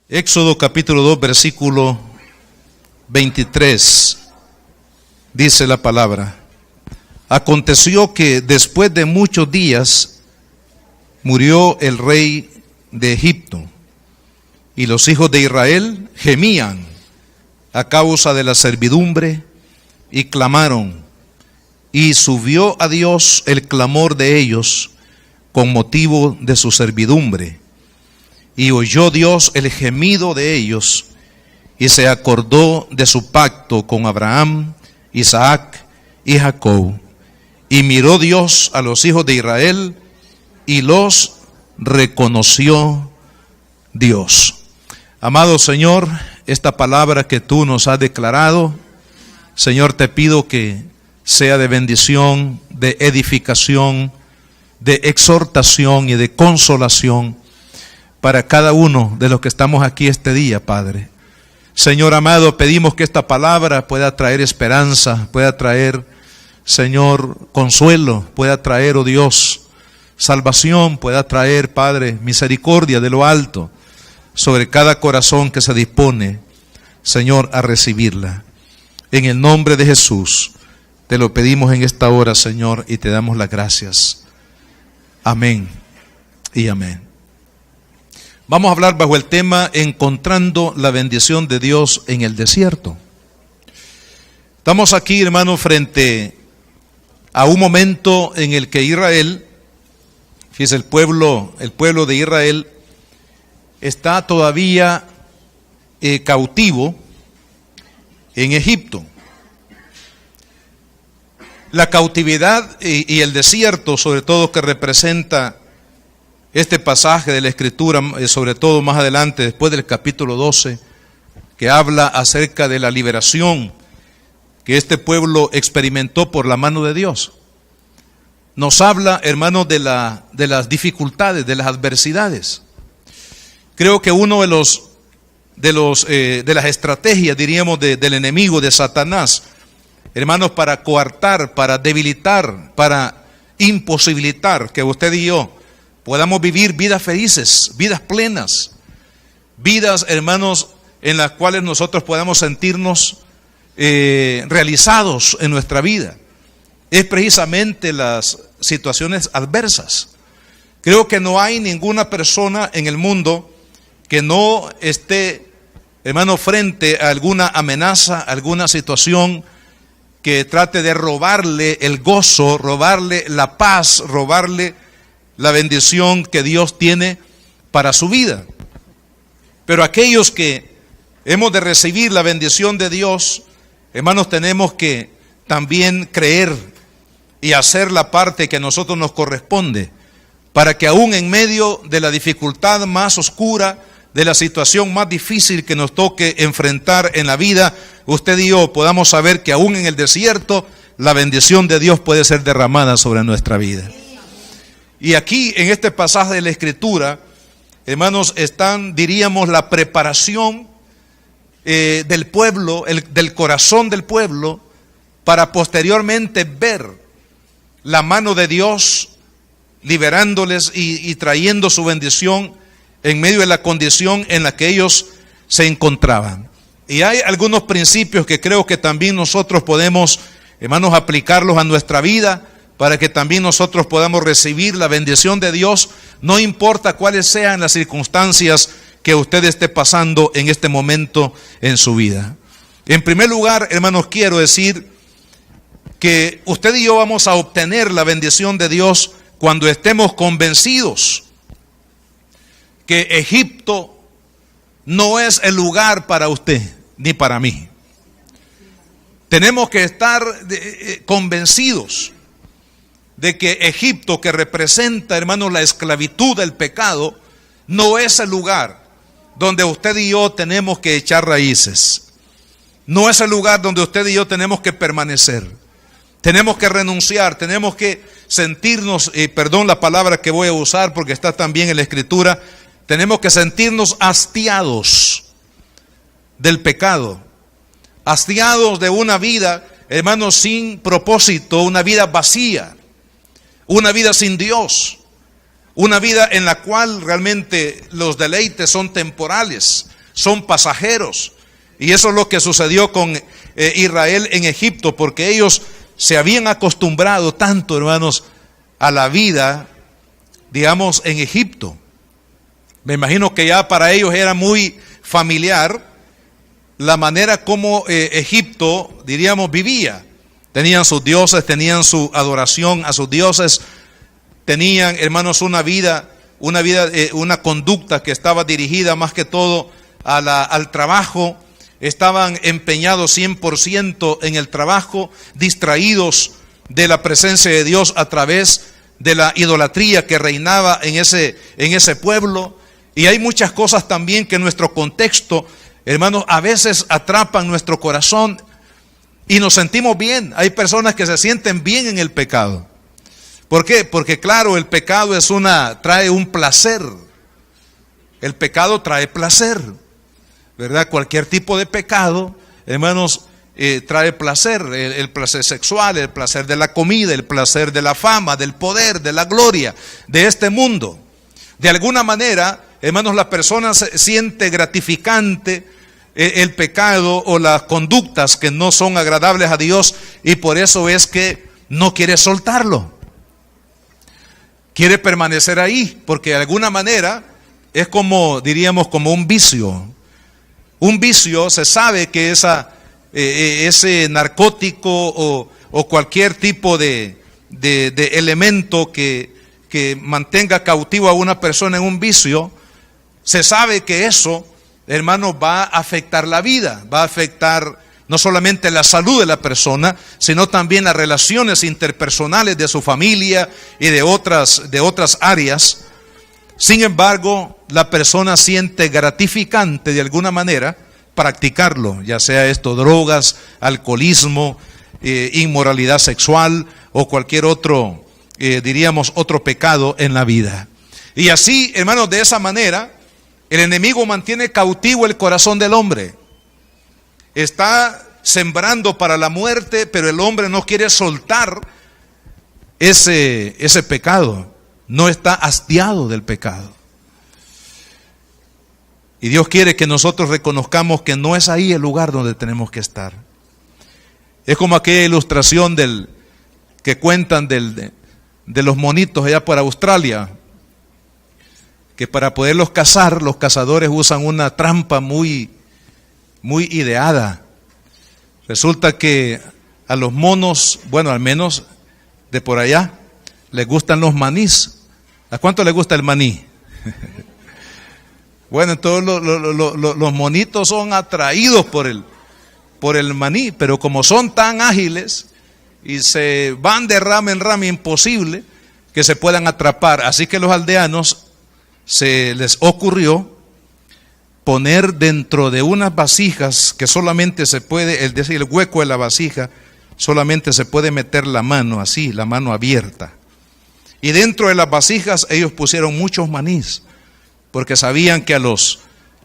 Éxodo capítulo 2, versículo 23, dice la palabra: aconteció que después de muchos días murió el rey de Egipto, y los hijos de Israel gemían a causa de la servidumbre y clamaron, y subió a Dios el clamor de ellos con motivo de su servidumbre. Y oyó Dios el gemido de ellos, y se acordó de su pacto con Abraham, Isaac y Jacob. Y miró Dios a los hijos de Israel, y los reconoció Dios. Amado Señor, esta palabra que tú nos has declarado, Señor, te pido que sea de bendición, de edificación, de exhortación y de consolación para cada uno de los que estamos aquí este día, Padre. Señor amado, pedimos que esta palabra pueda traer esperanza, pueda traer, Señor, consuelo, pueda traer, oh Dios, salvación, pueda traer, Padre, misericordia de lo alto sobre cada corazón que se dispone, Señor, a recibirla. En el nombre de Jesús, te lo pedimos en esta hora, Señor, y te damos las gracias. Amén y amén. Vamos a hablar bajo el tema encontrando la bendición de Dios en el desierto. Estamos aquí, hermanos, frente a un momento en el que Israel, fíjese, el pueblo de Israel está todavía cautivo en Egipto. La cautividad y el desierto, sobre todo, que representa este pasaje de la Escritura, sobre todo más adelante, después del capítulo 12, que habla acerca de la liberación que este pueblo experimentó por la mano de Dios. Nos habla, hermanos, de las dificultades, de las adversidades. Creo que uno de las estrategias, diríamos, del enemigo, de Satanás, hermanos, para coartar, para debilitar, para imposibilitar que usted y yo podamos vivir vidas felices, vidas plenas, vidas, hermanos, en las cuales nosotros podamos sentirnos realizados en nuestra vida, es precisamente las situaciones adversas. Creo que no hay ninguna persona en el mundo que no esté, hermano, frente a alguna amenaza, alguna situación que trate de robarle el gozo, robarle la paz, robarle la bendición que Dios tiene para su vida. Pero aquellos que hemos de recibir la bendición de Dios, hermanos, tenemos que también creer y hacer la parte que a nosotros nos corresponde, para que aún en medio de la dificultad más oscura, de la situación más difícil que nos toque enfrentar en la vida, usted y yo podamos saber que aún en el desierto la bendición de Dios puede ser derramada sobre nuestra vida. Y aquí en este pasaje de la Escritura, hermanos, están, diríamos, la preparación del pueblo, del corazón del pueblo, para posteriormente ver la mano de Dios liberándoles y trayendo su bendición en medio de la condición en la que ellos se encontraban. Y hay algunos principios que creo que también nosotros podemos, hermanos, aplicarlos a nuestra vida, para que también nosotros podamos recibir la bendición de Dios, no importa cuáles sean las circunstancias que usted esté pasando en este momento en su vida. En primer lugar, hermanos, quiero decir que usted y yo vamos a obtener la bendición de Dios cuando estemos convencidos que Egipto no es el lugar para usted ni para mí. Tenemos que estar convencidos de que Egipto, que representa, hermanos, la esclavitud del pecado, no es el lugar donde usted y yo tenemos que echar raíces. No es el lugar donde usted y yo tenemos que permanecer. Tenemos que renunciar, tenemos que sentirnos, perdón la palabra que voy a usar porque está también en la Escritura, tenemos que sentirnos hastiados del pecado, hastiados de una vida hermanos, sin propósito, una vida vacía, una vida sin Dios, una vida en la cual realmente los deleites son temporales, son pasajeros. Y eso es lo que sucedió con Israel en Egipto, porque ellos se habían acostumbrado tanto, hermanos, a la vida, digamos, en Egipto. Me imagino que ya para ellos era muy familiar la manera como Egipto, diríamos, vivía. Tenían sus dioses, tenían su adoración a sus dioses, tenían, hermanos, una conducta que estaba dirigida más que todo al trabajo. Estaban empeñados 100% en el trabajo, distraídos de la presencia de Dios a través de la idolatría que reinaba en ese pueblo. Y hay muchas cosas también que en nuestro contexto, hermanos, a veces atrapan nuestro corazón y nos sentimos bien. Hay personas que se sienten bien en el pecado. ¿Por qué? Porque claro, el pecado trae un placer. El pecado trae placer, ¿verdad? Cualquier tipo de pecado, hermanos, trae placer. El placer sexual, el placer de la comida, el placer de la fama, del poder, de la gloria de este mundo. De alguna manera, hermanos, la persona se siente gratificante el pecado o las conductas que no son agradables a Dios, y por eso es que no quiere soltarlo. Quiere permanecer ahí, porque de alguna manera es como, diríamos, como un vicio. Un vicio, se sabe que ese narcótico o cualquier tipo de elemento que mantenga cautivo a una persona en un vicio, se sabe que eso, hermano, va a afectar la vida, va a afectar no solamente la salud de la persona, sino también las relaciones interpersonales de su familia y de otras áreas. Sin embargo, la persona siente gratificante de alguna manera practicarlo, ya sea esto drogas, alcoholismo, inmoralidad sexual o cualquier otro, diríamos, otro pecado en la vida. Y así, hermanos, de esa manera, el enemigo mantiene cautivo el corazón del hombre. Está sembrando para la muerte, pero el hombre no quiere soltar ese pecado. No está hastiado del pecado. Y Dios quiere que nosotros reconozcamos que no es ahí el lugar donde tenemos que estar. Es como aquella ilustración que cuentan de los monitos allá por Australia, que para poderlos cazar, los cazadores usan una trampa muy ideada. Resulta que a los monos, bueno, al menos de por allá, les gustan los manís. ¿A cuánto les gusta el maní? Bueno, entonces los monitos son atraídos por el maní, pero como son tan ágiles y se van de rama en rama, imposible que se puedan atrapar. Así que los aldeanos se les ocurrió poner dentro de unas vasijas que solamente se puede, es decir, el hueco de la vasija, solamente se puede meter la mano así, la mano abierta. Y dentro de las vasijas ellos pusieron muchos manís, porque sabían que a los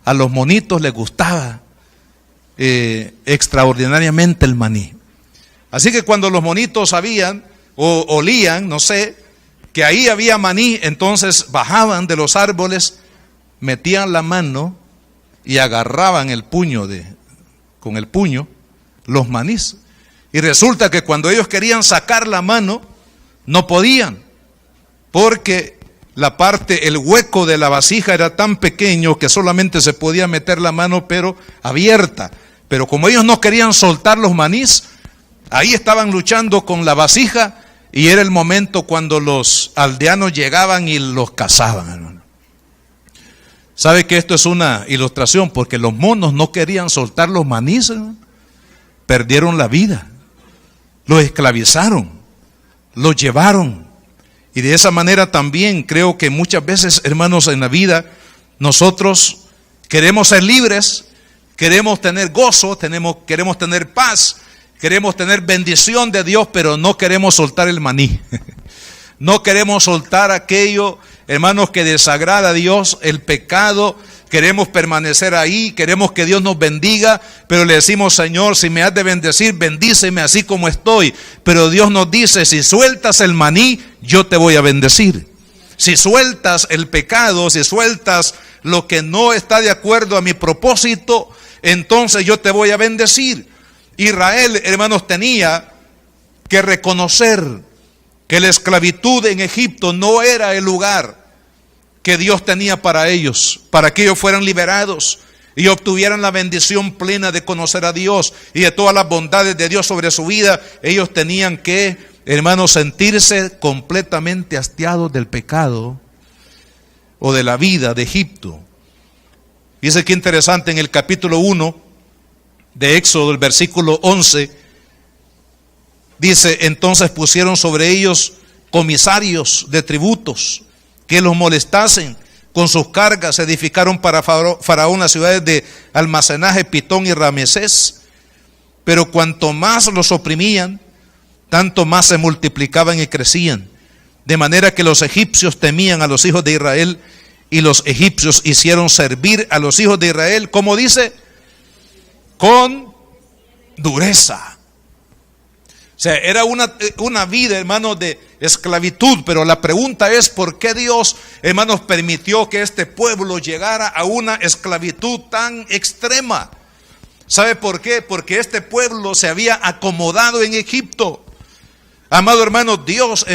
monitos les gustaba extraordinariamente el maní. Así que cuando los monitos sabían o olían, no sé, que ahí había maní, entonces bajaban de los árboles, metían la mano y agarraban con el puño los manís. Y resulta que cuando ellos querían sacar la mano, no podían, porque el hueco de la vasija era tan pequeño que solamente se podía meter la mano, pero abierta. Pero como ellos no querían soltar los manís, ahí estaban luchando con la vasija, y era el momento cuando los aldeanos llegaban y los cazaban, hermano. ¿Sabe que esto es una ilustración? Porque los monos no querían soltar los manís, hermano. Perdieron la vida, los esclavizaron, los llevaron. Y de esa manera también creo que muchas veces, hermanos, en la vida nosotros queremos ser libres, queremos tener gozo, queremos tener paz, queremos tener bendición de Dios, pero no queremos soltar el maní. No queremos soltar aquello, hermanos, que desagrada a Dios, el pecado queremos permanecer ahí, queremos que Dios nos bendiga, pero le decimos: Señor, si me has de bendecir, bendíceme así como estoy. Pero Dios nos dice: si sueltas el maní, yo te voy a bendecir. Si sueltas el pecado, si sueltas lo que no está de acuerdo a mi propósito, entonces yo te voy a bendecir. Israel, hermanos, tenía que reconocer que la esclavitud en Egipto no era el lugar que Dios tenía para ellos, para que ellos fueran liberados y obtuvieran la bendición plena de conocer a Dios y de todas las bondades de Dios sobre su vida. Ellos tenían que, hermanos, sentirse completamente hastiados del pecado o de la vida de Egipto. Dice que interesante, en el capítulo 1 de Éxodo, el versículo 11, dice: entonces pusieron sobre ellos comisarios de tributos que los molestasen con sus cargas. Edificaron para Faraón las ciudades de almacenaje, Pitón y Ramesés. Pero cuanto más los oprimían, tanto más se multiplicaban y crecían, de manera que los egipcios temían a los hijos de Israel, y los egipcios hicieron servir a los hijos de Israel, como dice, con dureza. O sea, era una vida, hermanos, de esclavitud. Pero la pregunta es: ¿por qué Dios, hermanos, permitió que este pueblo llegara a una esclavitud tan extrema? ¿Sabe por qué? Porque este pueblo se había acomodado en Egipto. Amado hermano, Dios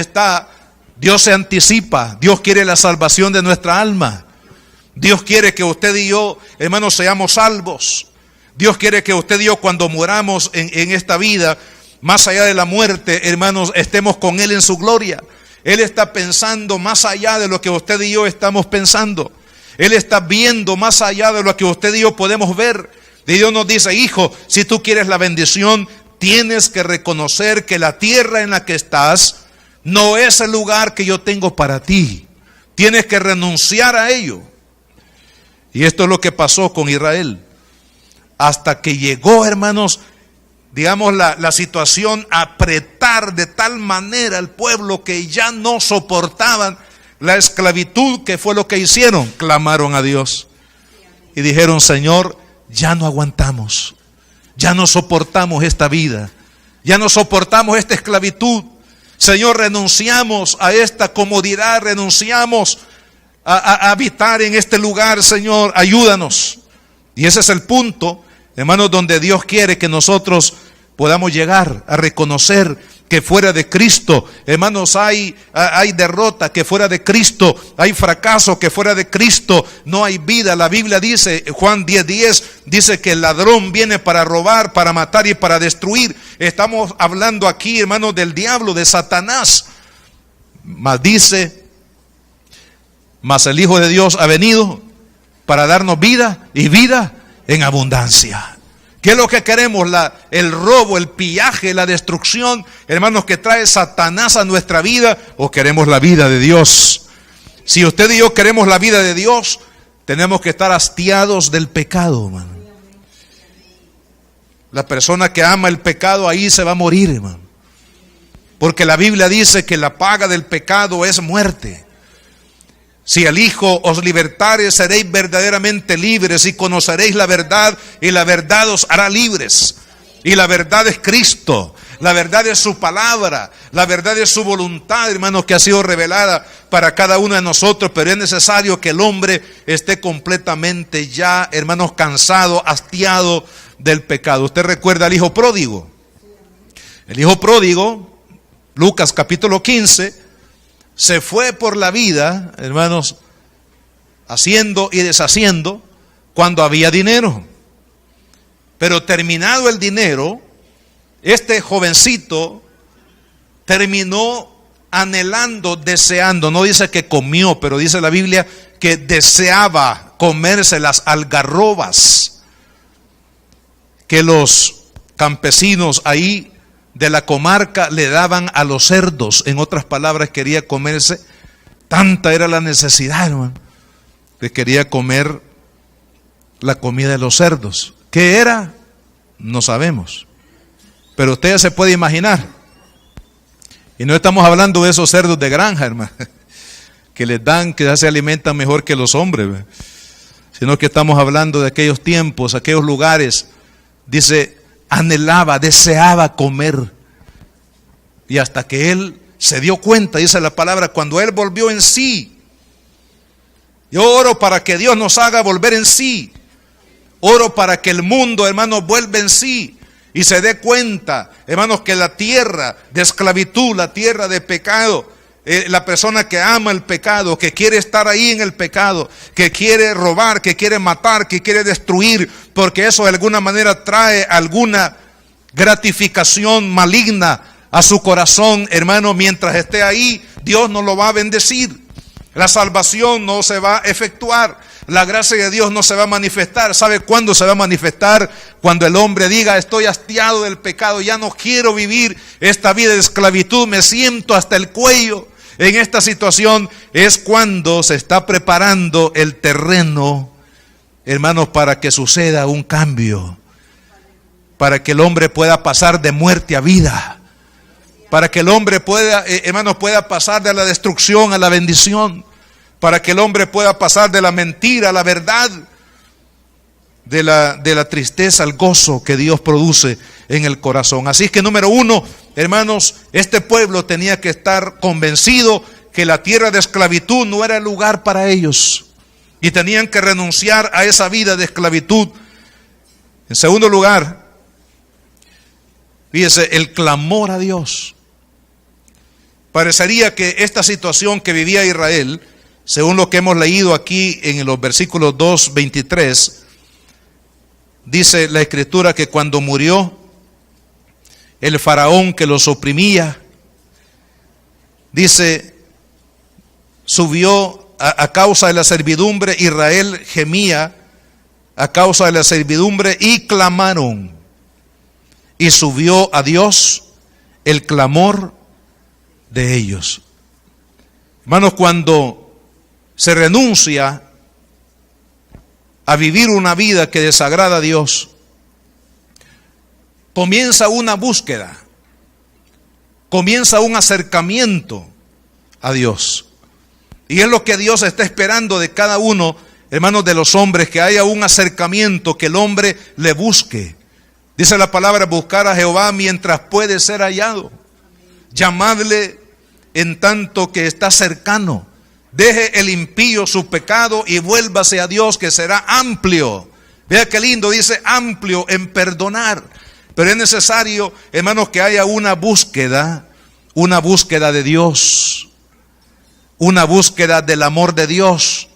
se anticipa. Dios quiere la salvación de nuestra alma. Dios quiere que usted y yo, hermanos, seamos salvos. Dios quiere que usted y yo, cuando muramos en esta vida, más allá de la muerte, hermanos, estemos con Él en su gloria. Él está pensando más allá de lo que usted y yo estamos pensando. Él está viendo más allá de lo que usted y yo podemos ver. Y Dios nos dice: hijo, si tú quieres la bendición, tienes que reconocer que la tierra en la que estás no es el lugar que yo tengo para ti. Tienes que renunciar a ello. Y esto es lo que pasó con Israel. Hasta que llegó, hermanos, digamos, la situación a apretar de tal manera al pueblo que ya no soportaban la esclavitud. ¿Qué fue lo que hicieron? Clamaron a Dios y dijeron: Señor, ya no aguantamos, ya no soportamos esta vida, ya no soportamos esta esclavitud. Señor, renunciamos a esta comodidad, renunciamos a habitar en este lugar. Señor, ayúdanos. Y ese es el punto, hermanos, donde Dios quiere que nosotros podamos llegar a reconocer que fuera de Cristo, hermanos, hay derrota, que fuera de Cristo hay fracaso, que fuera de Cristo no hay vida. La Biblia dice, Juan 10:10, dice que el ladrón viene para robar, para matar y para destruir. Estamos hablando aquí, hermanos, del diablo, de Satanás. Mas dice: mas el Hijo de Dios ha venido para darnos vida y vida en abundancia. ¿Qué es lo que queremos? El robo, el pillaje, la destrucción, hermanos, que trae Satanás a nuestra vida, o queremos la vida de Dios. Si usted y yo queremos la vida de Dios, tenemos que estar hastiados del pecado, hermano. La persona que ama el pecado, ahí se va a morir, hermano. Porque la Biblia dice que la paga del pecado es muerte. Si el Hijo os libertare, seréis verdaderamente libres, y conoceréis la verdad, y la verdad os hará libres. Y la verdad es Cristo, la verdad es su palabra, la verdad es su voluntad, hermanos, que ha sido revelada para cada uno de nosotros. Pero es necesario que el hombre esté completamente ya, hermanos, cansado, hastiado del pecado. Usted recuerda al hijo pródigo. El hijo pródigo, Lucas capítulo 15, se fue por la vida, hermanos, haciendo y deshaciendo cuando había dinero. Pero terminado el dinero, este jovencito terminó anhelando, deseando. No dice que comió, pero dice la Biblia que deseaba comerse las algarrobas que los campesinos ahí de la comarca le daban a los cerdos. En otras palabras, quería comerse. Tanta era la necesidad, hermano, que quería comer la comida de los cerdos. ¿Qué era? No sabemos. Pero usted se puede imaginar. Y no estamos hablando de esos cerdos de granja, hermano, que les dan, que ya se alimentan mejor que los hombres, ¿ve? sino que estamos hablando de aquellos tiempos, aquellos lugares. Dice, anhelaba, deseaba comer. Y hasta que él se dio cuenta, dice la palabra, cuando él volvió en sí. Yo oro para que Dios nos haga volver en sí. Oro para que el mundo, hermanos, vuelva en sí y se dé cuenta, hermanos, que la tierra de esclavitud, la tierra de pecado, la persona que ama el pecado, que quiere estar ahí en el pecado, que quiere robar, que quiere matar, que quiere destruir, porque eso de alguna manera trae alguna gratificación maligna a su corazón, hermano. Mientras esté ahí, Dios no lo va a bendecir. La salvación no se va a efectuar. La gracia de Dios no se va a manifestar. ¿Sabe cuándo se va a manifestar? Cuando el hombre diga, estoy hastiado del pecado, ya no quiero vivir esta vida de esclavitud, me siento hasta el cuello en esta situación. Es cuando se está preparando el terreno, hermanos, para que suceda un cambio, para que el hombre pueda pasar de muerte a vida, para que el hombre pueda, hermanos, pueda pasar de la destrucción a la bendición, para que el hombre pueda pasar de la mentira a la verdad, de la tristeza al gozo que Dios produce en el corazón. Así que número uno, hermanos, este pueblo tenía que estar convencido que la tierra de esclavitud no era el lugar para ellos, y tenían que renunciar a esa vida de esclavitud. En segundo lugar, fíjese, el clamor a Dios. Parecería que esta situación que vivía Israel, según lo que hemos leído aquí en los versículos 2, 23, dice la Escritura que cuando murió el faraón que los oprimía, dice, subió a causa de la servidumbre, Israel gemía a causa de la servidumbre y clamaron. Y subió a Dios el clamor de ellos. Hermanos, cuando se renuncia a vivir una vida que desagrada a Dios, comienza una búsqueda, comienza un acercamiento a Dios. Y es lo que Dios está esperando de cada uno, hermanos, de los hombres, que haya un acercamiento, que el hombre le busque. Dice la palabra, buscar a Jehová mientras puede ser hallado. Llamadle en tanto que está cercano. Deje el impío su pecado y vuélvase a Dios, que será amplio. Vea qué lindo, dice amplio en perdonar. Pero es necesario, hermanos, que haya una búsqueda de Dios, una búsqueda del amor de Dios,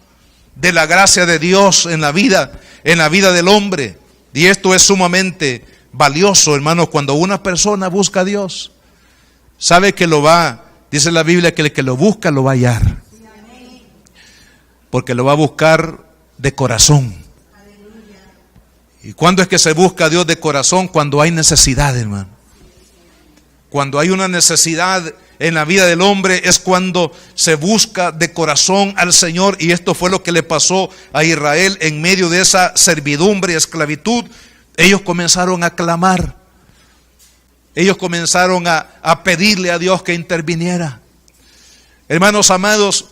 de la gracia de Dios en la vida del hombre. Y esto es sumamente valioso, hermanos, cuando una persona busca a Dios. Sabe que lo va, dice la Biblia, que el que lo busca lo va a hallar. Porque lo va a buscar de corazón. ¿Y cuándo es que se busca a Dios de corazón? Cuando hay necesidad, hermano. Cuando hay una necesidad en la vida del hombre es cuando se busca de corazón al Señor. Y esto fue lo que le pasó a Israel en medio de esa servidumbre y esclavitud. Ellos comenzaron a clamar. Ellos comenzaron a pedirle a Dios que interviniera. Hermanos amados,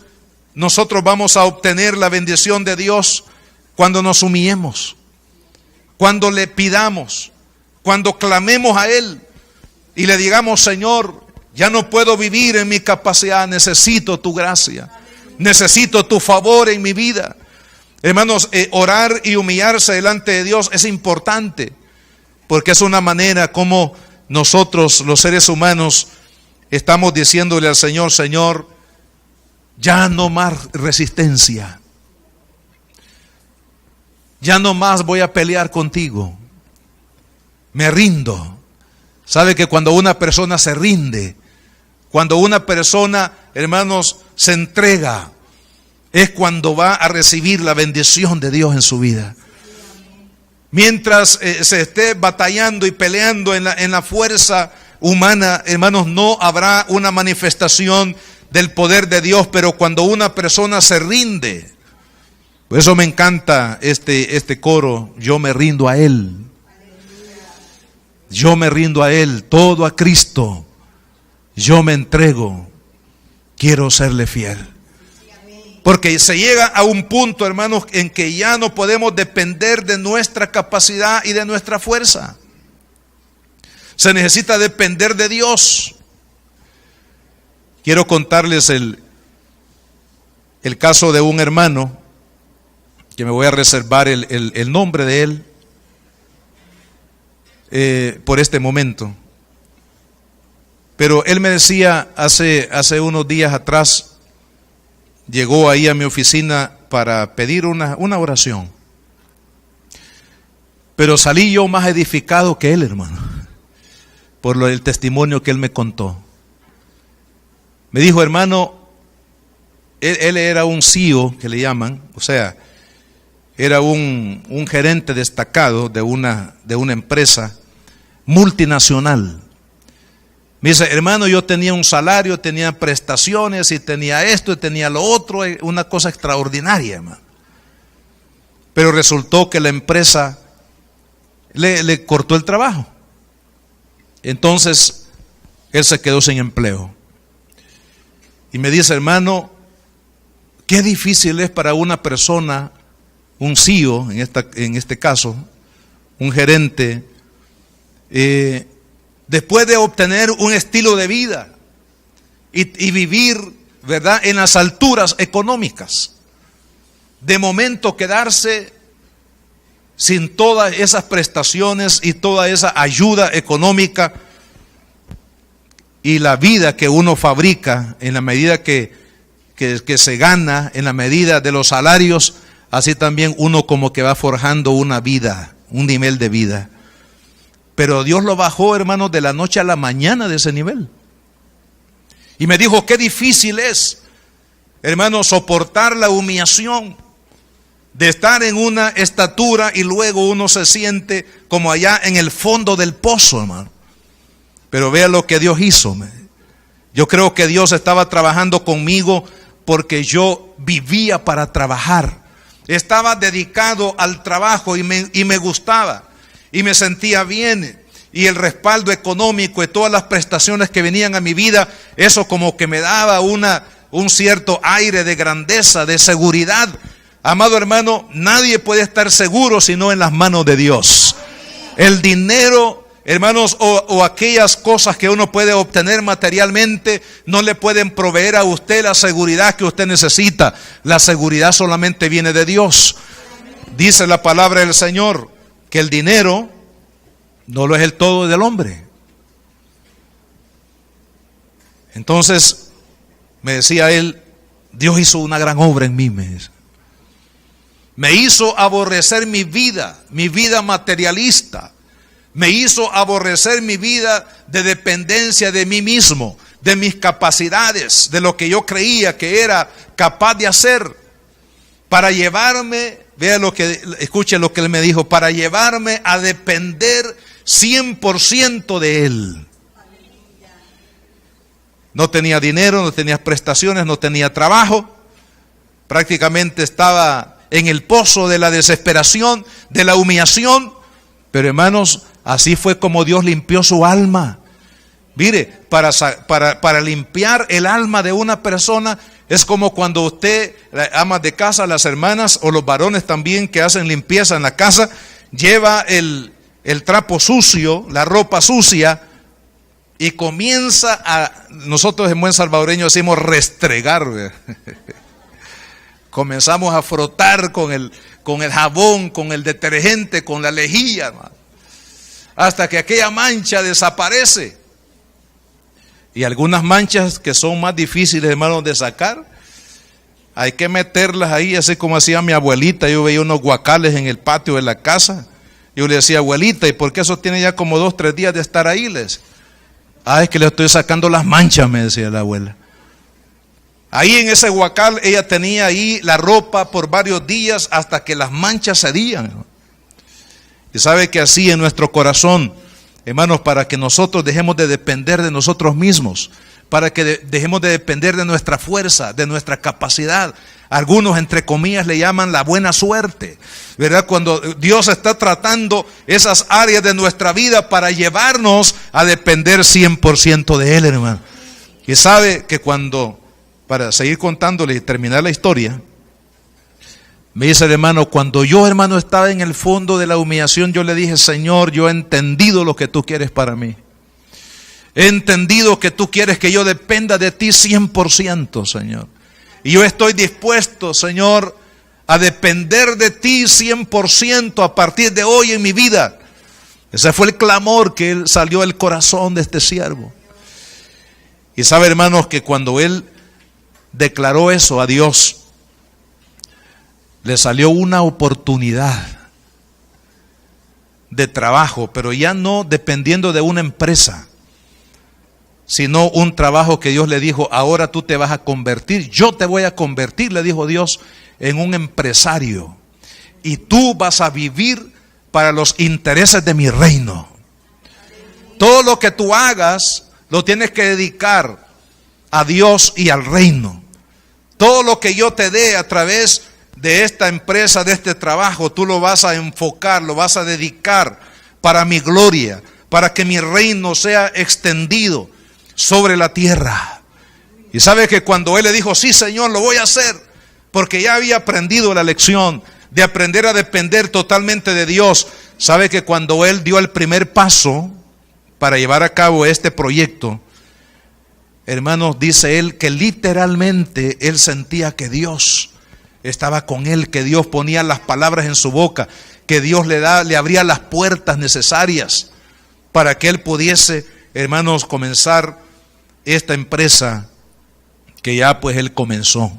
nosotros vamos a obtener la bendición de Dios cuando nos humillemos, cuando le pidamos, cuando clamemos a Él y le digamos, Señor, ya no puedo vivir en mi capacidad, necesito tu gracia, necesito tu favor en mi vida. Hermanos, orar y humillarse delante de Dios es importante, porque es una manera como nosotros, los seres humanos, estamos diciéndole al Señor, Señor, ya no más resistencia. Ya no más voy a pelear contigo. Me rindo. Sabe que cuando una persona se rinde, cuando una persona, hermanos, se entrega, es cuando va a recibir la bendición de Dios en su vida. Mientras se esté batallando y peleando en la fuerza humana, hermanos, no habrá una manifestación del poder de Dios. Pero cuando una persona se rinde, por eso me encanta este coro, yo me rindo a Él. Yo me rindo a Él, todo a Cristo. Yo me entrego, quiero serle fiel. Porque se llega a un punto, hermanos, en que ya no podemos depender de nuestra capacidad y de nuestra fuerza. Se necesita depender de Dios. Quiero contarles el caso de un hermano, que me voy a reservar el nombre de él por este momento. Pero él me decía hace unos días atrás, llegó ahí a mi oficina para pedir una oración. Pero salí yo más edificado que él, hermano, por el testimonio que él me contó. Me dijo, hermano, él era un CEO, que le llaman, o sea, era un gerente destacado de una empresa multinacional. Me dice, hermano, yo tenía un salario, tenía prestaciones y tenía esto y tenía lo otro, una cosa extraordinaria, hermano. Pero resultó que la empresa le cortó el trabajo. Entonces, él se quedó sin empleo. Y me dice, hermano, qué difícil es para una persona, un CEO, en este caso, un gerente, después de obtener un estilo de vida y vivir, ¿verdad?, en las alturas económicas, de momento quedarse sin todas esas prestaciones y toda esa ayuda económica y la vida que uno fabrica en la medida que se gana, en la medida de los salarios, así también uno como que va forjando una vida, un nivel de vida. Pero Dios lo bajó, hermanos, de la noche a la mañana de ese nivel. Y me dijo, qué difícil es, hermano, soportar la humillación de estar en una estatura y luego uno se siente como allá en el fondo del pozo, hermano. Pero vea lo que Dios hizo. Yo creo que Dios estaba trabajando conmigo porque yo vivía para trabajar. Estaba dedicado al trabajo y me gustaba. Y me sentía bien. Y el respaldo económico y todas las prestaciones que venían a mi vida, eso como que me daba un cierto aire de grandeza, de seguridad. Amado hermano, nadie puede estar seguro sino en las manos de Dios. El dinero, hermanos, o aquellas cosas que uno puede obtener materialmente no le pueden proveer a usted la seguridad que usted necesita. La seguridad solamente viene de Dios. Dice la palabra del Señor que el dinero no lo es el todo del hombre. Entonces me decía él, Dios hizo una gran obra en mí, me hizo aborrecer mi vida materialista. Me hizo aborrecer mi vida de dependencia de mí mismo, de mis capacidades, de lo que yo creía que era capaz de hacer, para llevarme, escuche lo que él me dijo, para llevarme a depender 100% de él. No tenía dinero, no tenía prestaciones, no tenía trabajo, prácticamente estaba en el pozo de la desesperación, de la humillación. Pero hermanos, así fue como Dios limpió su alma. Mire, para limpiar el alma de una persona es como cuando usted, amas de casa, las hermanas o los varones también que hacen limpieza en la casa, lleva el trapo sucio, la ropa sucia, y comienza nosotros en buen salvadoreño decimos restregar. Comenzamos a frotar con el jabón, con el detergente, con la lejía, hermano, hasta que aquella mancha desaparece. Y algunas manchas que son más difíciles, hermanos, de sacar, hay que meterlas ahí, así como hacía mi abuelita. Yo veía unos guacales en el patio de la casa. Yo le decía, abuelita, ¿y por qué eso tiene ya como 2 o 3 días de estar ahí? Es que le estoy sacando las manchas, me decía la abuela. Ahí en ese guacal ella tenía ahí la ropa por varios días hasta que las manchas cedían. Y sabe que así en nuestro corazón, hermanos, para que nosotros dejemos de depender de nosotros mismos, para que dejemos de depender de nuestra fuerza, de nuestra capacidad. Algunos, entre comillas, le llaman la buena suerte, ¿verdad? Cuando Dios está tratando esas áreas de nuestra vida para llevarnos a depender 100% de Él, hermano. Y sabe que cuando para seguir contándole y terminar la historia, me dice el hermano, cuando yo, hermano, estaba en el fondo de la humillación, yo le dije, Señor, yo he entendido lo que tú quieres para mí. He entendido que tú quieres que yo dependa de ti 100%, Señor. Y yo estoy dispuesto, Señor, a depender de ti 100% a partir de hoy en mi vida. Ese fue el clamor que él salió del corazón de este siervo. Y sabe, hermanos, que cuando él declaró eso a Dios, le salió una oportunidad de trabajo, pero ya no dependiendo de una empresa, sino un trabajo que Dios le dijo, ahora tú te vas a convertir, yo te voy a convertir, le dijo Dios, en un empresario. Y tú vas a vivir para los intereses de mi reino. Todo lo que tú hagas, lo tienes que dedicar a Dios y al reino. Todo lo que yo te dé a través de esta empresa, de este trabajo, tú lo vas a enfocar, lo vas a dedicar para mi gloria, para que mi reino sea extendido sobre la tierra. Y sabe que cuando él le dijo, sí, Señor, lo voy a hacer, porque ya había aprendido la lección de aprender a depender totalmente de Dios. Sabe que cuando él dio el primer paso para llevar a cabo este proyecto, hermanos, dice él que literalmente él sentía que Dios estaba con él, que Dios ponía las palabras en su boca, que Dios le abría las puertas necesarias para que él pudiese, hermanos, comenzar esta empresa que ya pues él comenzó.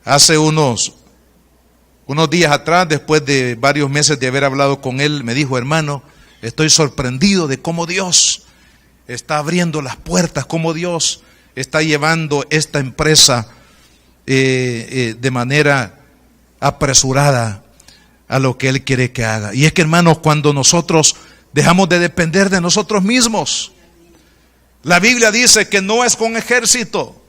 Hace unos días atrás, después de varios meses de haber hablado con él, me dijo, hermano, estoy sorprendido de cómo Dios está abriendo las puertas, cómo Dios está llevando esta empresa de manera apresurada a lo que Él quiere que haga. Y es que, hermanos, cuando nosotros dejamos de depender de nosotros mismos, la Biblia dice que no es con ejército,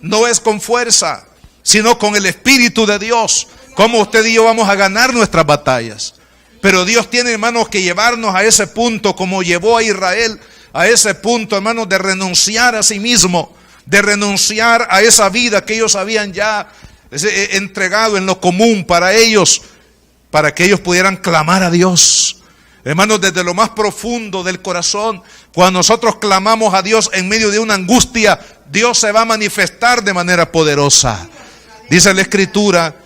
no es con fuerza, sino con el Espíritu de Dios, como usted y yo vamos a ganar nuestras batallas. Pero Dios tiene, hermanos, que llevarnos a ese punto, como llevó a Israel a ese punto, hermanos, de renunciar a sí mismo, de renunciar a esa vida que ellos habían ya entregado en lo común para ellos, para que ellos pudieran clamar a Dios. Hermanos, desde lo más profundo del corazón, cuando nosotros clamamos a Dios en medio de una angustia, Dios se va a manifestar de manera poderosa. Dice la Escritura,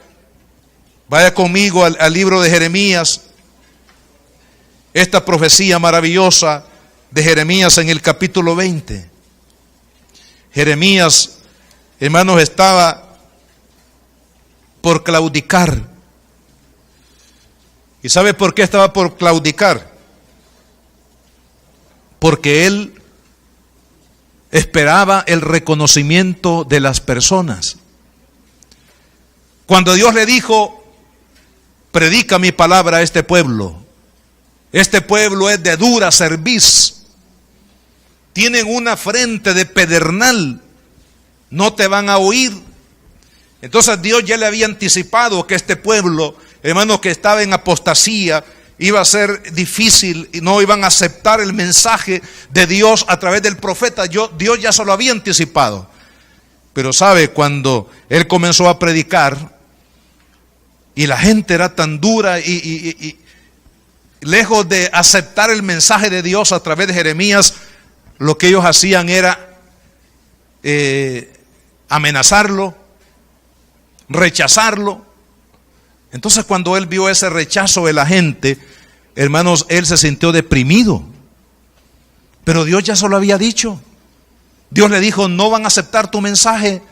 vaya conmigo al libro de Jeremías, esta profecía maravillosa de Jeremías en el capítulo 20. Jeremías, hermanos, estaba por claudicar. ¿Y sabe por qué estaba por claudicar? Porque él esperaba el reconocimiento de las personas. Cuando Dios le dijo, predica mi palabra a este pueblo es de dura cerviz, tienen una frente de pedernal, no te van a oír. Entonces Dios ya le había anticipado que este pueblo, hermanos, que estaba en apostasía, iba a ser difícil y no iban a aceptar el mensaje de Dios a través del profeta. Dios ya se lo había anticipado. Pero sabe, cuando él comenzó a predicar y la gente era tan dura y lejos de aceptar el mensaje de Dios a través de Jeremías, lo que ellos hacían era amenazarlo, rechazarlo. Entonces, cuando él vio ese rechazo de la gente, hermanos, él se sintió deprimido. Pero Dios ya se lo había dicho. Dios le dijo, no van a aceptar tu mensaje,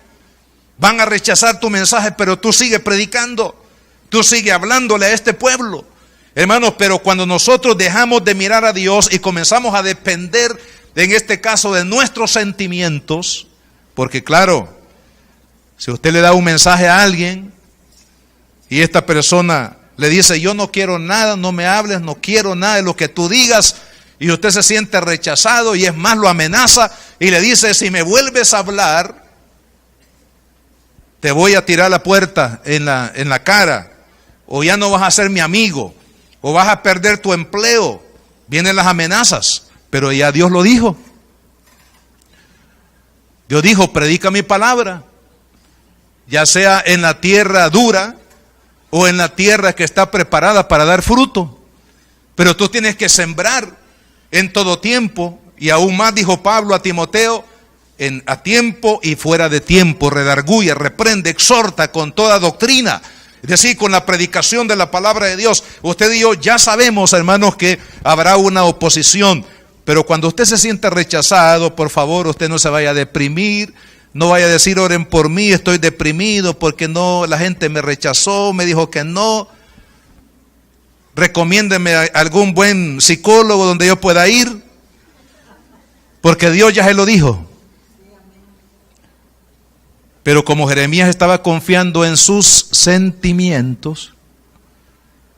van a rechazar tu mensaje, pero tú sigue predicando, tú sigue hablándole a este pueblo. Hermanos, pero cuando nosotros dejamos de mirar a Dios y comenzamos a depender, en este caso, de nuestros sentimientos, porque claro, si usted le da un mensaje a alguien y esta persona le dice, yo no quiero nada, no me hables, no quiero nada de lo que tú digas, y usted se siente rechazado y es más, lo amenaza y le dice, si me vuelves a hablar, te voy a tirar la puerta en la cara, o ya no vas a ser mi amigo, o vas a perder tu empleo. Vienen las amenazas, pero ya Dios lo dijo. Dios dijo, predica mi palabra, ya sea en la tierra dura o en la tierra que está preparada para dar fruto. Pero tú tienes que sembrar en todo tiempo, y aún más dijo Pablo a Timoteo, a tiempo y fuera de tiempo, redarguye, reprende, exhorta con toda doctrina. Es decir, con la predicación de la palabra de Dios. Usted y yo ya sabemos, hermanos, que habrá una oposición, pero cuando usted se sienta rechazado, por favor, usted no se vaya a deprimir. No vaya a decir, oren por mí, estoy deprimido porque no, la gente me rechazó, me dijo que no. Recomiéndeme a algún buen psicólogo donde yo pueda ir, porque Dios ya se lo dijo. Pero como Jeremías estaba confiando en sus sentimientos,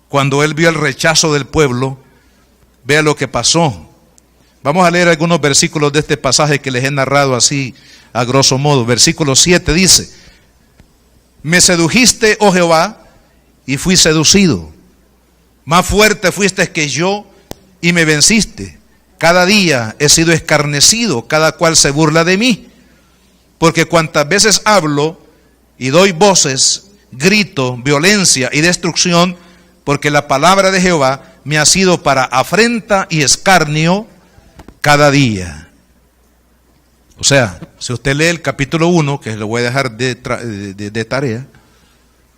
cuando él vio el rechazo del pueblo, vea lo que pasó. Vamos a leer algunos versículos de este pasaje que les he narrado así a grosso modo. Versículo 7 dice: me sedujiste, oh Jehová, y fui seducido. Más fuerte fuiste que yo y me venciste. Cada día he sido escarnecido, cada cual se burla de mí. Porque cuantas veces hablo y doy voces, grito, violencia y destrucción, porque la palabra de Jehová me ha sido para afrenta y escarnio cada día. O sea, si usted lee el capítulo 1, que lo voy a dejar de tarea,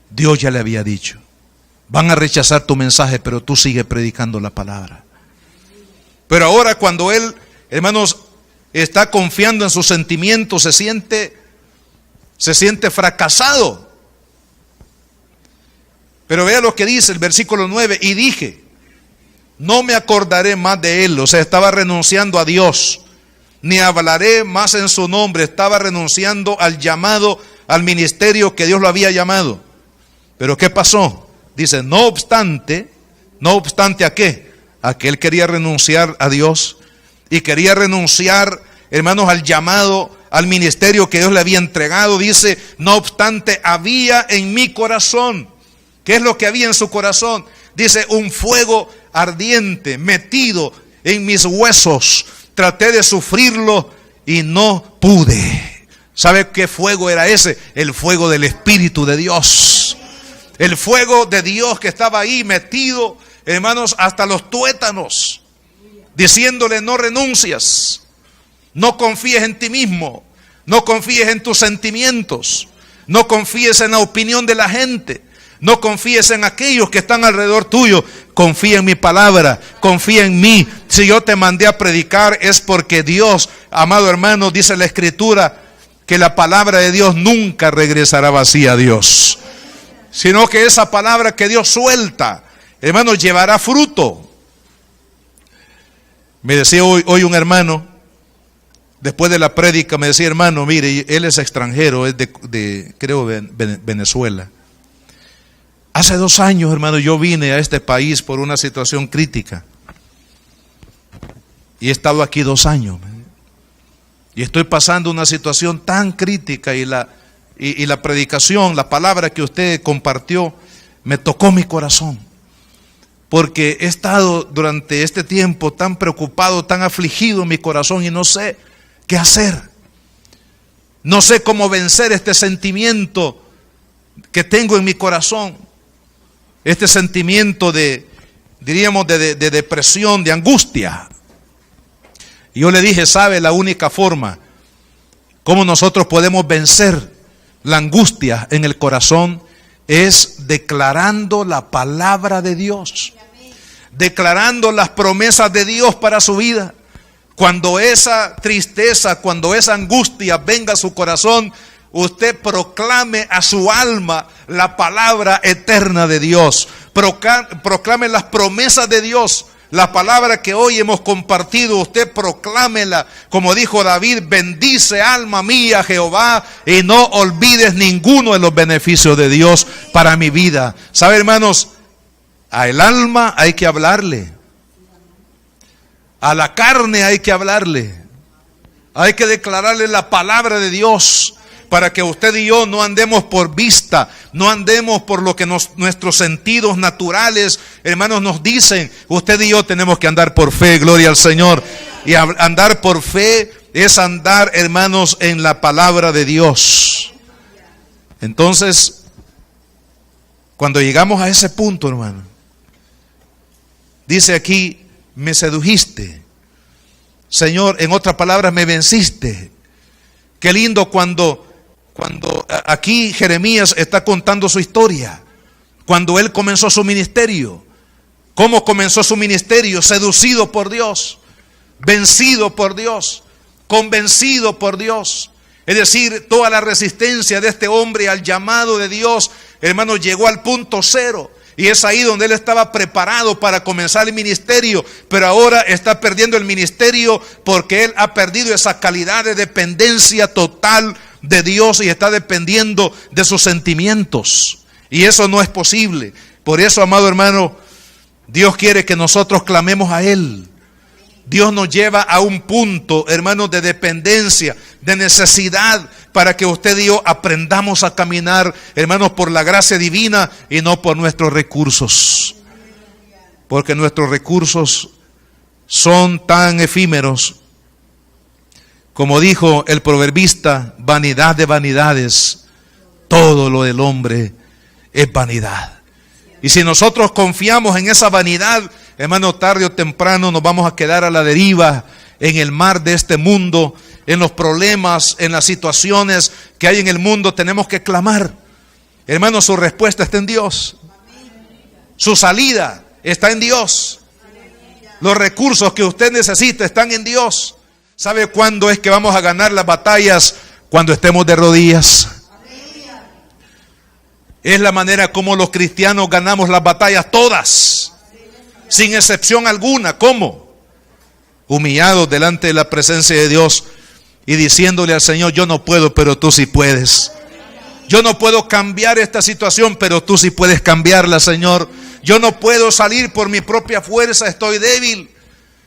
Dios ya le había dicho, van a rechazar tu mensaje, pero tú sigues predicando la palabra. Pero ahora cuando él, hermanos, está confiando en sus sentimientos, se siente fracasado. Pero vea lo que dice el versículo 9, y dije, no me acordaré más de él. O sea, estaba renunciando a Dios, ni hablaré más en su nombre. Estaba renunciando al llamado, al ministerio que Dios lo había llamado. Pero ¿qué pasó? Dice, no obstante, ¿a qué? A que él quería renunciar a Dios y quería renunciar, hermanos, al llamado, al ministerio que Dios le había entregado. Dice, no obstante, había en mi corazón. ¿Qué es lo que había en su corazón? Dice, un fuego ardiente metido en mis huesos. Traté de sufrirlo y no pude. ¿Sabe qué fuego era ese? El fuego del Espíritu de Dios. El fuego de Dios que estaba ahí metido, hermanos, hasta los tuétanos, diciéndole, no renuncias, no confíes en ti mismo, no confíes en tus sentimientos, no confíes en la opinión de la gente, no confíes en aquellos que están alrededor tuyo, confía en mi palabra, confía en mí. Si yo te mandé a predicar es porque Dios, amado hermano, dice la Escritura, que la palabra de Dios nunca regresará vacía a Dios, sino que esa palabra que Dios suelta, hermano, llevará fruto. Me decía hoy un hermano, después de la prédica, me decía, hermano, mire, él es extranjero, es creo, Venezuela. Hace 2 años, hermano, yo vine a este país por una situación crítica. Y he estado aquí 2 años. Y estoy pasando una situación tan crítica y la predicación, la palabra que usted compartió, me tocó mi corazón. Porque he estado durante este tiempo tan preocupado, tan afligido en mi corazón y no sé qué hacer. No sé cómo vencer este sentimiento que tengo en mi corazón. Este sentimiento diríamos, de depresión, de angustia. Y yo le dije, ¿sabe la única forma cómo nosotros podemos vencer la angustia en el corazón? Es declarando la palabra de Dios, declarando las promesas de Dios para su vida. Cuando esa tristeza, cuando esa angustia venga a su corazón, usted proclame a su alma la palabra eterna de Dios. Proclame las promesas de Dios. La palabra que hoy hemos compartido, usted proclámela. Como dijo David, bendice alma mía Jehová y no olvides ninguno de los beneficios de Dios para mi vida. ¿Sabe, hermanos? Al alma hay que hablarle. A la carne hay que hablarle. Hay que declararle la palabra de Dios, para que usted y yo no andemos por vista, no andemos por lo que nuestros sentidos naturales, hermanos, nos dicen. Usted y yo tenemos que andar por fe, gloria al Señor. Y andar por fe es andar, hermanos, en la palabra de Dios. Entonces, cuando llegamos a ese punto, hermano, dice aquí, me sedujiste. Señor, en otras palabras, me venciste. Qué lindo cuando aquí Jeremías está contando su historia. Cuando él comenzó su ministerio. ¿Cómo comenzó su ministerio? Seducido por Dios, vencido por Dios, convencido por Dios. Es decir, toda la resistencia de este hombre al llamado de Dios, hermano, llegó al punto cero. Y es ahí donde él estaba preparado para comenzar el ministerio, pero ahora está perdiendo el ministerio porque él ha perdido esa calidad de dependencia total de Dios y está dependiendo de sus sentimientos. Y eso no es posible. Por eso, amado hermano, Dios quiere que nosotros clamemos a Él. Dios nos lleva a un punto, hermanos, de dependencia, de necesidad, para que usted y yo aprendamos a caminar, hermanos, por la gracia divina y no por nuestros recursos. Porque nuestros recursos son tan efímeros, como dijo el proverbista, vanidad de vanidades, todo lo del hombre es vanidad. Y si nosotros confiamos en esa vanidad, hermano, tarde o temprano nos vamos a quedar a la deriva en el mar de este mundo, en los problemas, en las situaciones que hay en el mundo. Tenemos que clamar. Hermano, su respuesta está en Dios. Su salida está en Dios. Los recursos que usted necesita están en Dios. ¿Sabe cuándo es que vamos a ganar las batallas? Cuando estemos de rodillas. Es la manera como los cristianos ganamos las batallas todas, sin excepción alguna. ¿Cómo? Humillados delante de la presencia de Dios y diciéndole al Señor, yo no puedo, pero tú sí puedes. Yo no puedo cambiar esta situación, pero tú sí puedes cambiarla, Señor. Yo no puedo salir por mi propia fuerza, estoy débil.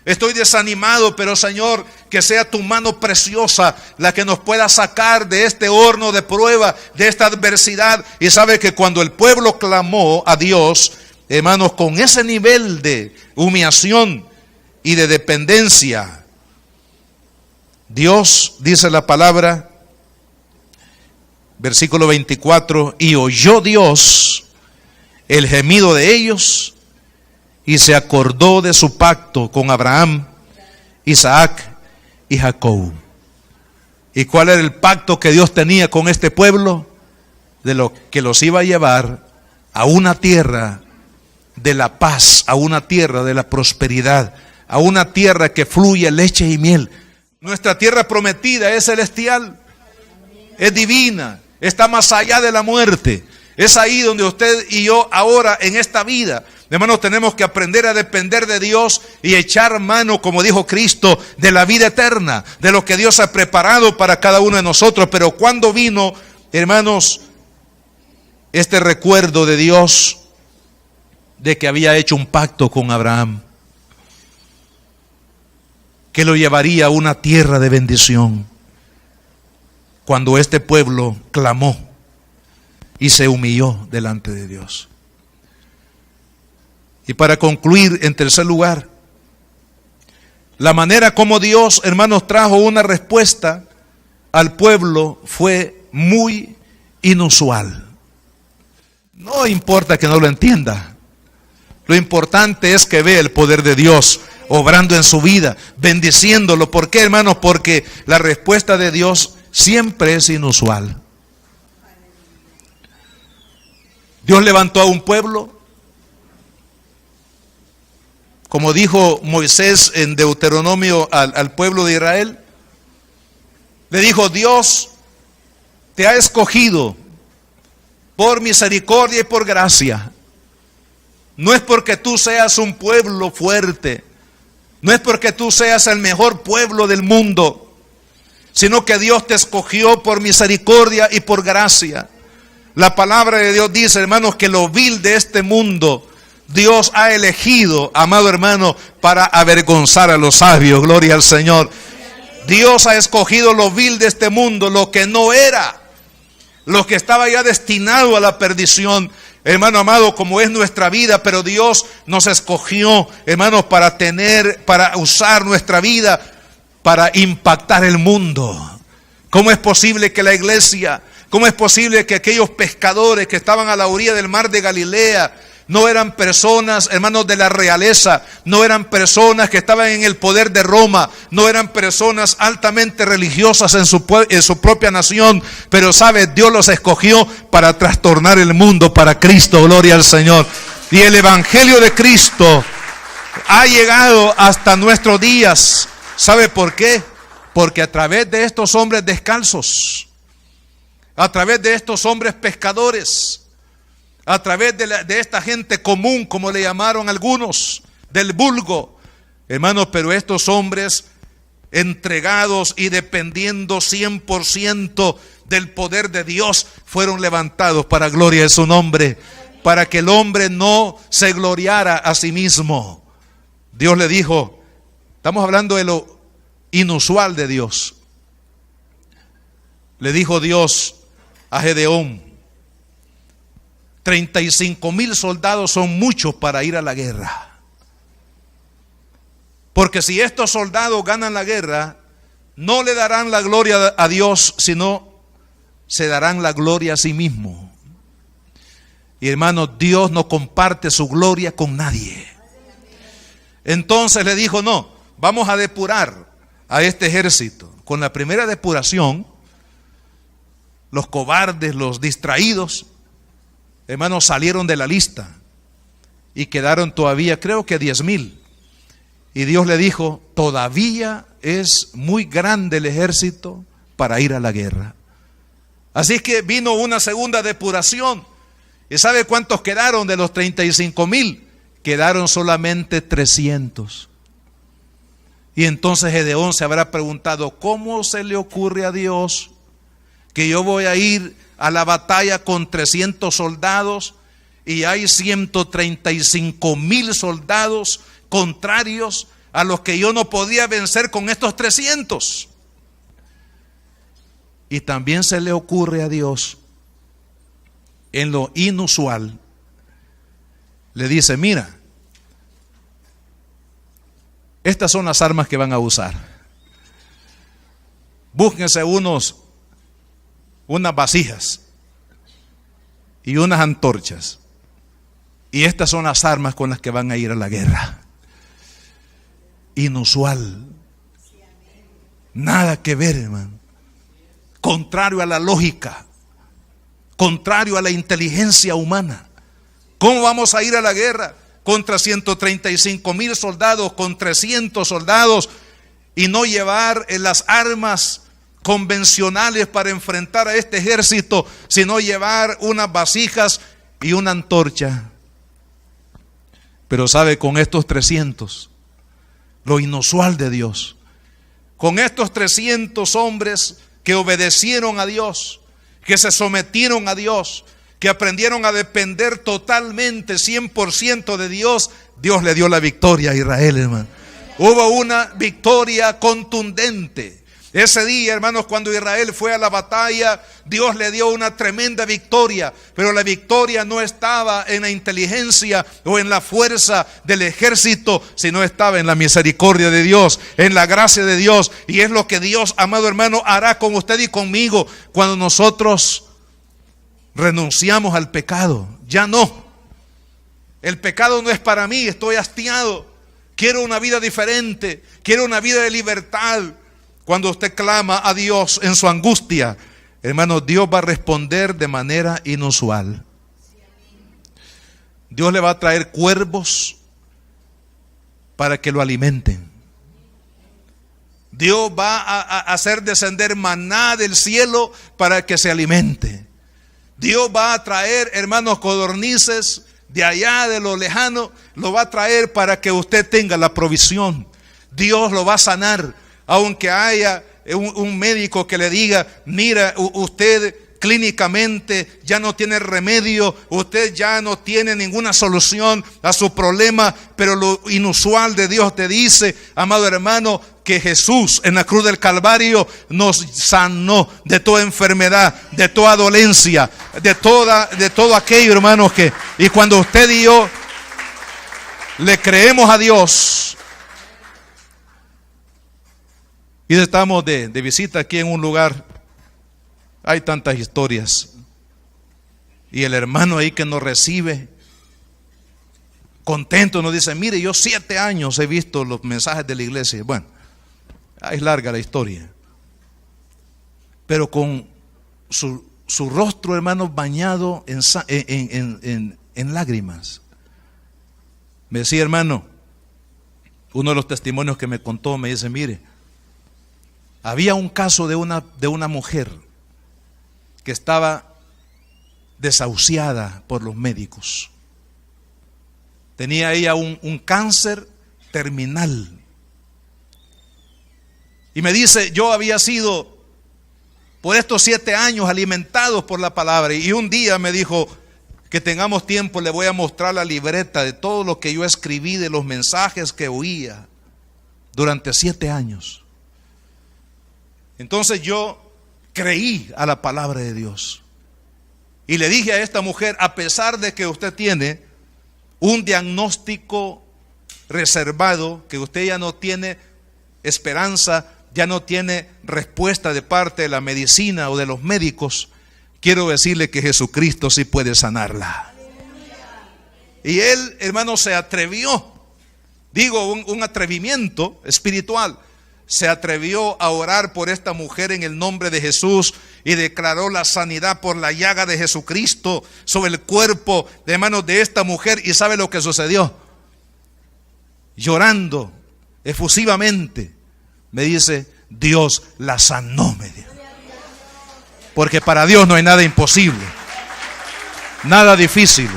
Estoy desanimado, pero Señor, que sea tu mano preciosa la que nos pueda sacar de este horno de prueba, de esta adversidad. Y sabe que cuando el pueblo clamó a Dios, hermanos, con ese nivel de humillación y de dependencia, Dios, dice la palabra, versículo 24, y oyó Dios el gemido de ellos, y se acordó de su pacto con Abraham, Isaac y Jacob. ¿Y cuál era el pacto que Dios tenía con este pueblo? De lo que los iba a llevar a una tierra de la paz, a una tierra de la prosperidad, a una tierra que fluye leche y miel. Nuestra tierra prometida es celestial, es divina, está más allá de la muerte. Es ahí donde usted y yo ahora en esta vida, hermanos, tenemos que aprender a depender de Dios y echar mano, como dijo Cristo, de la vida eterna, de lo que Dios ha preparado para cada uno de nosotros. Pero cuando vino, hermanos, este recuerdo de Dios de que había hecho un pacto con Abraham, que lo llevaría a una tierra de bendición, cuando este pueblo clamó y se humilló delante de Dios. Y para concluir, en tercer lugar, la manera como Dios, hermanos, trajo una respuesta al pueblo fue muy inusual. No importa que no lo entienda. Lo importante es que vea el poder de Dios obrando en su vida, bendiciéndolo. ¿Por qué, hermanos? Porque la respuesta de Dios siempre es inusual. Dios levantó a un pueblo, como dijo Moisés en Deuteronomio al pueblo de Israel. Le dijo, Dios te ha escogido por misericordia y por gracia. No es porque tú seas un pueblo fuerte, no es porque tú seas el mejor pueblo del mundo, sino que Dios te escogió por misericordia y por gracia. La palabra de Dios dice, hermanos, que lo vil de este mundo Dios ha elegido, amado hermano, para avergonzar a los sabios. Gloria al Señor. Dios ha escogido lo vil de este mundo, lo que no era, lo que estaba ya destinado a la perdición, hermano amado, como es nuestra vida. Pero Dios nos escogió, hermanos, para usar nuestra vida para impactar el mundo. ¿Cómo es posible que la iglesia, cómo es posible que aquellos pescadores que estaban a la orilla del mar de Galilea no eran personas, hermanos, de la realeza, no eran personas que estaban en el poder de Roma, no eran personas altamente religiosas en su propia nación, pero sabe, Dios los escogió para trastornar el mundo para Cristo, gloria al Señor. Y el evangelio de Cristo ha llegado hasta nuestros días. ¿Sabe por qué? Porque a través de estos hombres descalzos, a través de estos hombres pescadores, a través de esta gente común, como le llamaron algunos, del vulgo, hermanos, pero estos hombres entregados y dependiendo 100% del poder de Dios, fueron levantados para gloria de su nombre, para que el hombre no se gloriara a sí mismo. Dios le dijo, estamos hablando de lo inusual de Dios. Le dijo Dios a Gedeón, 35,000 soldados son muchos para ir a la guerra. Porque si estos soldados ganan la guerra, no le darán la gloria a Dios, sino se darán la gloria a sí mismo. Y hermanos, Dios no comparte su gloria con nadie. Entonces le dijo, no, vamos a depurar a este ejército. Con la primera depuración, los cobardes, los distraídos, hermanos, salieron de la lista y quedaron todavía, creo que 10,000. Y Dios le dijo, todavía es muy grande el ejército para ir a la guerra. Así que vino una segunda depuración. ¿Y sabe cuántos quedaron de los 35,000? Quedaron solamente 300. Y entonces Gedeón se habrá preguntado, ¿cómo se le ocurre a Dios que yo voy a ir a la batalla con 300 soldados y hay 135,000 soldados contrarios a los que yo no podía vencer con estos 300? Y también se le ocurre a Dios, en lo inusual, le dice, mira, estas son las armas que van a usar. Búsquense unas vasijas y unas antorchas. Y estas son las armas con las que van a ir a la guerra. Inusual. Nada que ver, hermano. Contrario a la lógica. Contrario a la inteligencia humana. ¿Cómo vamos a ir a la guerra contra 135,000 soldados, con 300 soldados, y no llevar las armas convencionales para enfrentar a este ejército, sino llevar unas vasijas y una antorcha? Pero sabe, con estos 300, lo inusual de Dios, con estos 300 hombres que obedecieron a Dios, que se sometieron a Dios, que aprendieron a depender totalmente, 100% de Dios, Dios le dio la victoria a Israel, hermano. Hubo una victoria contundente. Ese día, hermanos, cuando Israel fue a la batalla, Dios le dio una tremenda victoria, pero la victoria no estaba en la inteligencia o en la fuerza del ejército, sino estaba en la misericordia de Dios, en la gracia de Dios. Y es lo que Dios, amado hermano, hará con usted y conmigo cuando nosotros renunciamos al pecado. Ya no. El pecado no es para mí, estoy hastiado. Quiero una vida diferente, quiero una vida de libertad. Cuando usted clama a Dios en su angustia, hermano, Dios va a responder de manera inusual. Dios le va a traer cuervos para que lo alimenten. Dios va a hacer descender maná del cielo para que se alimente. Dios va a traer, hermanos, codornices de allá, de lo lejano, lo va a traer para que usted tenga la provisión. Dios lo va a sanar. Aunque haya un médico que le diga, mira, usted clínicamente ya no tiene remedio, usted ya no tiene ninguna solución a su problema, pero lo inusual de Dios te dice, amado hermano, que Jesús en la cruz del Calvario nos sanó de toda enfermedad, de toda dolencia, de todo aquello, hermanos, que, y cuando usted y yo le creemos a Dios, Y estamos de visita aquí en un lugar, hay tantas historias, y el hermano ahí que nos recibe, contento, nos dice: mire, yo 7 años he visto los mensajes de la iglesia. Bueno, es larga la historia, pero con su rostro, hermano, bañado en lágrimas. Me decía, hermano, uno de los testimonios que me contó, me dice: mire, había un caso de una mujer que estaba desahuciada por los médicos. Tenía ella un cáncer terminal. Y me dice: yo había sido por estos 7 años alimentados por la palabra. Y un día me dijo: que tengamos tiempo, le voy a mostrar la libreta de todo lo que yo escribí, de los mensajes que oía durante 7 años. Entonces yo creí a la palabra de Dios. Y le dije a esta mujer: a pesar de que usted tiene un diagnóstico reservado, que usted ya no tiene esperanza, ya no tiene respuesta de parte de la medicina o de los médicos, quiero decirle que Jesucristo sí puede sanarla. Y él, hermano, se atrevió, digo, un atrevimiento espiritual, se atrevió a orar por esta mujer en el nombre de Jesús y declaró la sanidad por la llaga de Jesucristo sobre el cuerpo de manos de esta mujer. ¿Y sabe lo que sucedió? Llorando efusivamente, me dice: Dios la sanó, me dijo. Porque para Dios no hay nada imposible, nada difícil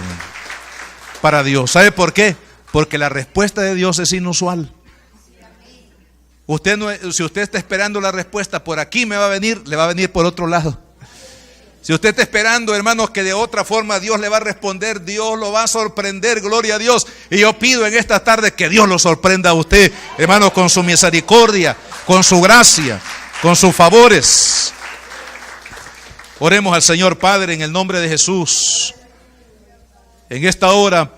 para Dios. ¿Sabe por qué? Porque la respuesta de Dios es inusual. Si usted está esperando la respuesta por aquí, le va a venir por otro lado. Si usted está esperando, hermanos, que de otra forma Dios le va a responder, Dios lo va a sorprender, gloria a Dios. Y yo pido en esta tarde que Dios lo sorprenda a usted, hermanos, con su misericordia, con su gracia, con sus favores. Oremos al Señor. Padre, en el nombre de Jesús, en esta hora,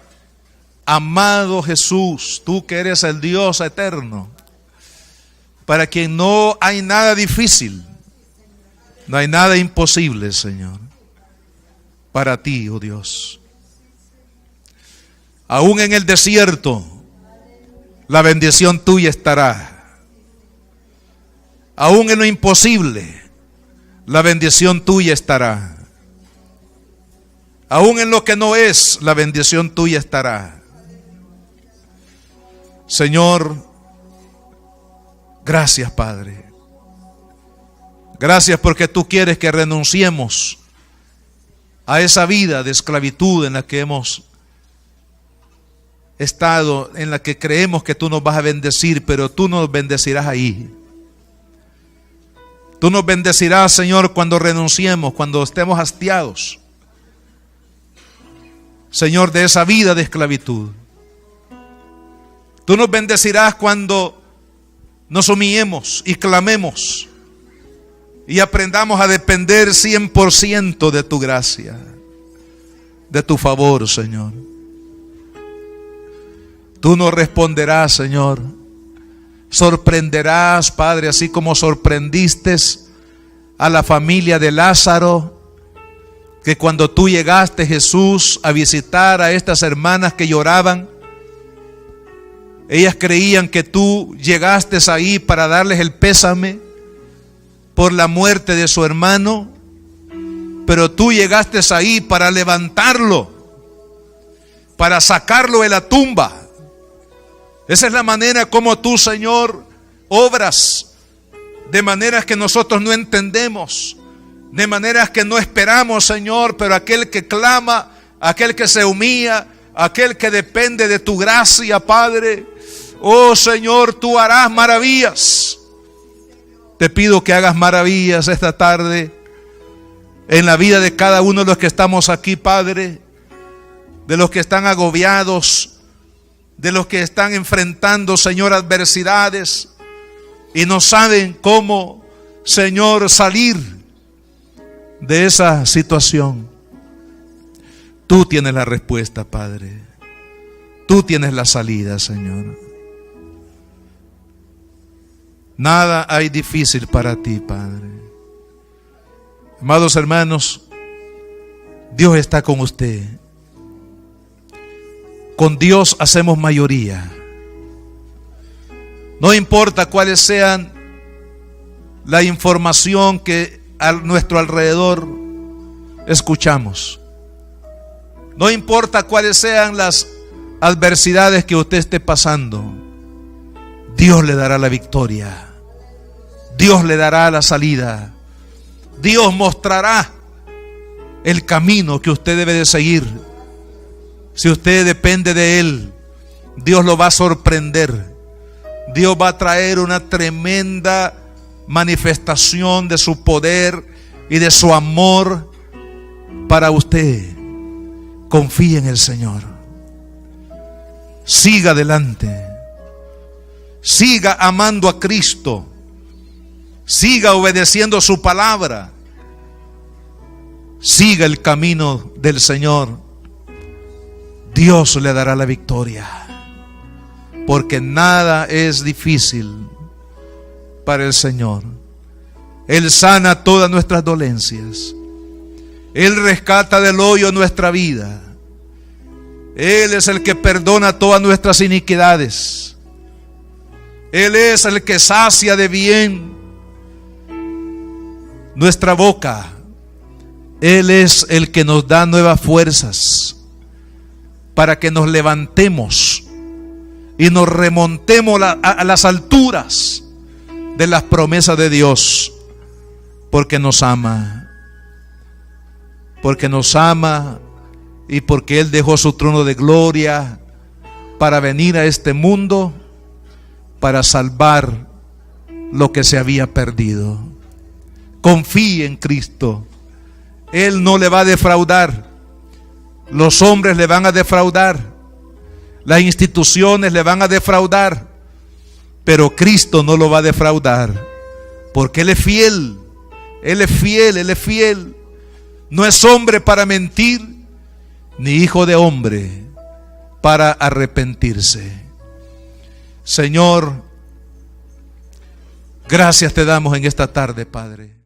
amado Jesús, tú que eres el Dios eterno, para quien no hay nada difícil, no hay nada imposible, Señor, para ti, oh Dios. Aún en el desierto, la bendición tuya estará. Aún en lo imposible, la bendición tuya estará. Aún en lo que no es, la bendición tuya estará. Señor, gracias, Padre. Gracias porque tú quieres que renunciemos a esa vida de esclavitud en la que hemos estado, en la que creemos que tú nos vas a bendecir, pero tú nos bendecirás ahí. Tú nos bendecirás, Señor, cuando renunciemos, cuando estemos hastiados, Señor, de esa vida de esclavitud. Tú nos bendecirás cuando nos humillemos y clamemos y aprendamos a depender 100% de tu gracia, de tu favor, Señor. Tú nos responderás, Señor. Sorprenderás, Padre, así como sorprendiste a la familia de Lázaro, que cuando tú llegaste, Jesús, a visitar a estas hermanas que lloraban, ellas creían que tú llegaste ahí para darles el pésame por la muerte de su hermano, pero tú llegaste ahí para levantarlo, para sacarlo de la tumba. Esa es la manera como tú, Señor, obras, de maneras que nosotros no entendemos, de maneras que no esperamos, Señor, pero aquel que clama, aquel que se humilla, aquel que depende de tu gracia, Padre, oh Señor, tú harás maravillas. Te pido que hagas maravillas esta tarde en la vida de cada uno de los que estamos aquí, Padre, de los que están agobiados, de los que están enfrentando, Señor, adversidades y no saben cómo, Señor, salir de esa situación. Tú tienes la respuesta, Padre. Tú tienes la salida, Señor. Nada hay difícil para ti, Padre. Amados hermanos, Dios está con usted. Con Dios hacemos mayoría. No importa cuáles sean la información que a nuestro alrededor escuchamos. No importa cuáles sean las adversidades que usted esté pasando. Dios le dará la victoria. Dios le dará la salida. Dios mostrará el camino que usted debe de seguir. Si usted depende de Él, Dios lo va a sorprender. Dios va a traer una tremenda manifestación de su poder y de su amor para usted. Confíe en el Señor. Siga adelante. Siga amando a Cristo. Siga obedeciendo su palabra. Siga el camino del Señor. Dios le dará la victoria. Porque nada es difícil para el Señor. Él sana todas nuestras dolencias. Él rescata del hoyo nuestra vida. Él es el que perdona todas nuestras iniquidades. Él es el que sacia de bien nuestra boca. Él es el que nos da nuevas fuerzas para que nos levantemos y nos remontemos a las alturas de las promesas de Dios, porque nos ama. Porque nos ama y porque Él dejó su trono de gloria para venir a este mundo para salvar lo que se había perdido. Confíe en Cristo. Él no le va a defraudar. Los hombres le van a defraudar. Las instituciones le van a defraudar. Pero Cristo no lo va a defraudar. Porque Él es fiel. Él es fiel, Él es fiel. No es hombre para mentir, ni hijo de hombre para arrepentirse. Señor, gracias te damos en esta tarde, Padre.